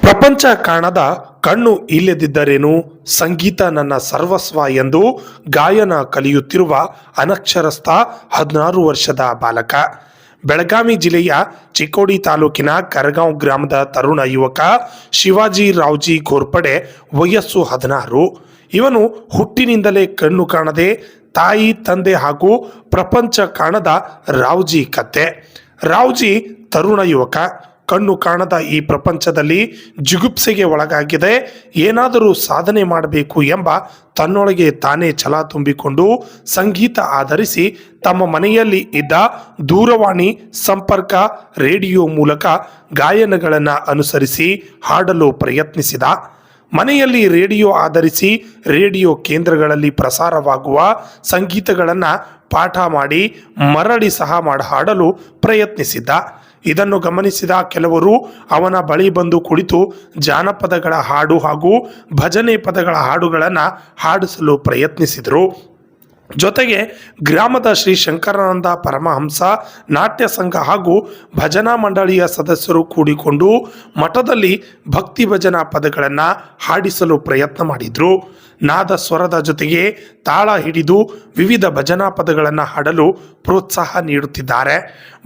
ಪ್ರಪಂಚ ಕಾಣದ ಕಣ್ಣು ಇಲ್ಲದಿದ್ದರೇನು, ಸಂಗೀತ ನನ್ನ ಸರ್ವಸ್ವ ಎಂದು ಗಾಯನ ಕಲಿಯುತ್ತಿರುವ ಅನಕ್ಷರಸ್ಥ 16 ವರ್ಷದ ಬಾಲಕ. ಬೆಳಗಾವಿ ಜಿಲ್ಲೆಯ ಚಿಕ್ಕೋಡಿ ತಾಲೂಕಿನ ಕರಗಾಂವ್ ಗ್ರಾಮದ ತರುಣ ಯುವಕ ಶಿವಾಜಿ ರಾವ್ಜಿ ಘೋರ್ಪಡೆ, ವಯಸ್ಸು 16. ಇವನು ಹುಟ್ಟಿನಿಂದಲೇ ಕಣ್ಣು ಕಾಣದೆ ತಾಯಿ ತಂದೆ ಹಾಗೂ ಪ್ರಪಂಚ ಕಾಣದ ರಾವ್ಜಿ ಕತ್ತೆ. ರಾವ್ಜಿ ತರುಣ ಯುವಕ ಕಣ್ಣು ಕಾಣದ ಈ ಪ್ರಪಂಚದಲ್ಲಿ ಜಿಗುಪ್ಸೆಗೆ ಒಳಗಾಗಿದೆ. ಏನಾದರೂ ಸಾಧನೆ ಮಾಡಬೇಕು ಎಂಬ ತನ್ನೊಳಗೆ ತಾನೇ ಛಲ ತುಂಬಿಕೊಂಡು ಸಂಗೀತ ಆಧರಿಸಿ ತಮ್ಮ ಮನೆಯಲ್ಲಿ ಇದ್ದ ದೂರವಾಣಿ ಸಂಪರ್ಕ ರೇಡಿಯೋ ಮೂಲಕ ಗಾಯನಗಳನ್ನು ಅನುಸರಿಸಿ ಹಾಡಲು ಪ್ರಯತ್ನಿಸಿದ. ಮನೆಯಲ್ಲಿ ರೇಡಿಯೋ ಆಧರಿಸಿ ರೇಡಿಯೋ ಕೇಂದ್ರಗಳಲ್ಲಿ ಪ್ರಸಾರವಾಗುವ ಸಂಗೀತಗಳನ್ನು ಪಾಠ ಮಾಡಿ ಮರಳಿ ಸಹ ಹಾಡಲು ಪ್ರಯತ್ನಿಸಿದ್ದ. ಇದನ್ನು ಗಮನಿಸಿದ ಕೆಲವರು ಅವನ ಬಳಿ ಬಂದು ಕುಳಿತು ಜಾನಪದಗಳ ಹಾಡು ಹಾಗೂ ಭಜನೆ ಪದಗಳ ಹಾಡುಗಳನ್ನು ಹಾಡಿಸಲು ಪ್ರಯತ್ನಿಸಿದರು. ಜೊತೆಗೆ ಗ್ರಾಮದ ಶ್ರೀ ಶಂಕರಾನಂದ ಪರಮಹಂಸ ನಾಟ್ಯ ಸಂಘ ಹಾಗೂ ಭಜನಾ ಮಂಡಳಿಯ ಸದಸ್ಯರು ಕೂಡಿಕೊಂಡು ಮಠದಲ್ಲಿ ಭಕ್ತಿ ಭಜನಾ ಪದಗಳನ್ನು ಹಾಡಿಸಲು ಪ್ರಯತ್ನ ಮಾಡಿದರು. ನಾದ ಸ್ವರದ ಜೊತೆಗೆ ತಾಳ ಹಿಡಿದು ವಿವಿಧ ಭಜನಾ ಪದಗಳನ್ನು ಹಾಡಲು ಪ್ರೋತ್ಸಾಹ ನೀಡುತ್ತಿದ್ದಾರೆ.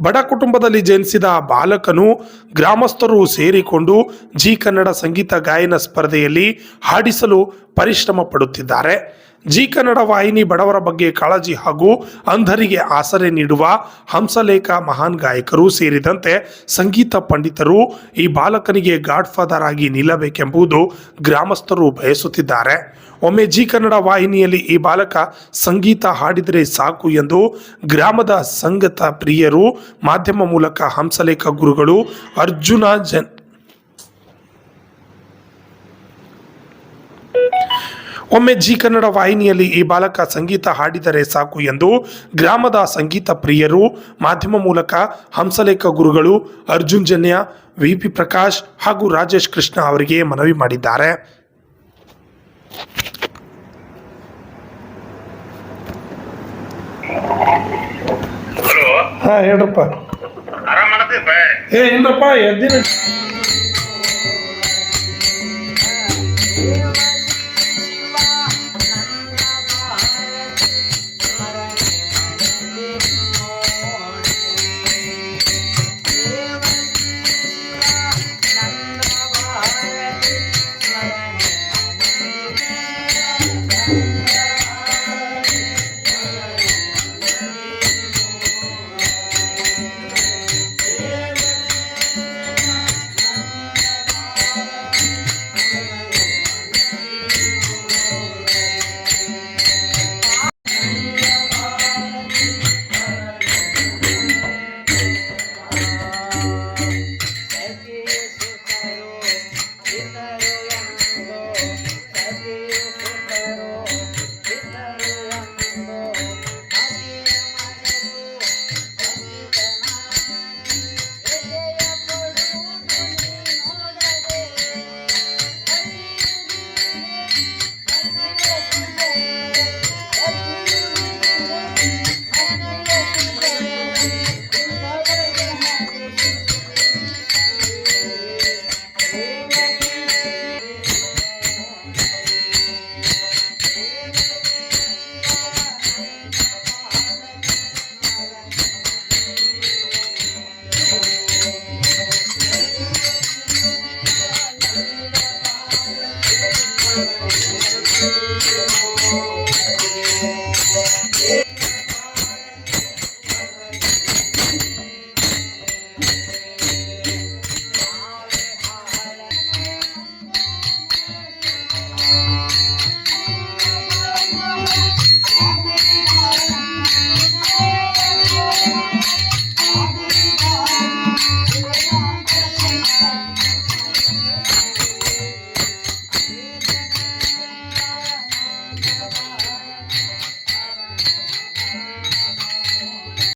ಬಡ ಕುಟುಂಬದಲ್ಲಿ ಜನಿಸಿದ ಬಾಲಕನು ಗ್ರಾಮಸ್ಥರು ಸೇರಿಕೊಂಡು ಜಿ ಕನ್ನಡ ಸಂಗೀತ ಗಾಯನ ಸ್ಪರ್ಧೆಯಲ್ಲಿ ಹಾಡಿಸಲು ಪರಿಶ್ರಮ ಪಡುತ್ತಿದ್ದಾರೆ. ಜಿ ಕನ್ನಡ ವಾಹಿನಿ ಬಡವರ ಬಗ್ಗೆ ಕಾಳಜಿ ಹಾಗೂ ಅಂಧರಿಗೆ ಆಸರೆ ನೀಡುವ ಹಂಸಲೇಖ ಮಹಾನ್ ಗಾಯಕರು ಸೇರಿದಂತೆ ಸಂಗೀತ ಪಂಡಿತರು ಈ ಬಾಲಕನಿಗೆ ಗಾಡ್ ಫಾದರ್ ಆಗಿ ನಿಲ್ಲಬೇಕೆಂಬುದು ಗ್ರಾಮಸ್ಥರು ಬಯಸುತ್ತಿದ್ದಾರೆ. ಒಮ್ಮೆ ಜಿ ಕನ್ನಡ ವಾಹಿನಿಯಲ್ಲಿ ಈ ಬಾಲಕ ಸಂಗೀತ ಹಾಡಿದರೆ ಸಾಕು ಎಂದು ಗ್ರಾಮದ ಸಂಗೀತ ಪ್ರಿಯರು ಮಾಧ್ಯಮ ಮೂಲಕ ಹಂಸಲೇಖ ಗುರುಗಳು ಒಮ್ಮೆ ಜಿ ಕನ್ನಡ ವಾಹಿನಿಯಲ್ಲಿ ಈ ಬಾಲಕ ಸಂಗೀತ ಹಾಡಿದರೆ ಸಾಕು ಎಂದು ಗ್ರಾಮದ ಸಂಗೀತ ಪ್ರಿಯರು ಮಾಧ್ಯಮ ಮೂಲಕ ಹಂಸಲೇಖ ಗುರುಗಳು ಅರ್ಜುನ್ ಜನ್ಯ, ವಿ.ಪಿ. ಪ್ರಕಾಶ್ ಹಾಗೂ ರಾಜೇಶ್ ಕೃಷ್ಣ ಅವರಿಗೆ ಮನವಿ ಮಾಡಿದ್ದಾರೆ. ಹಲೋ. ಹೇಳ್ರಪ್ಪ. ಆರಾಮ ಮಾಡತ್ತೀಪ್ಪ? ಇಲ್ಲಪ್ಪ ಎದ್ದಿನ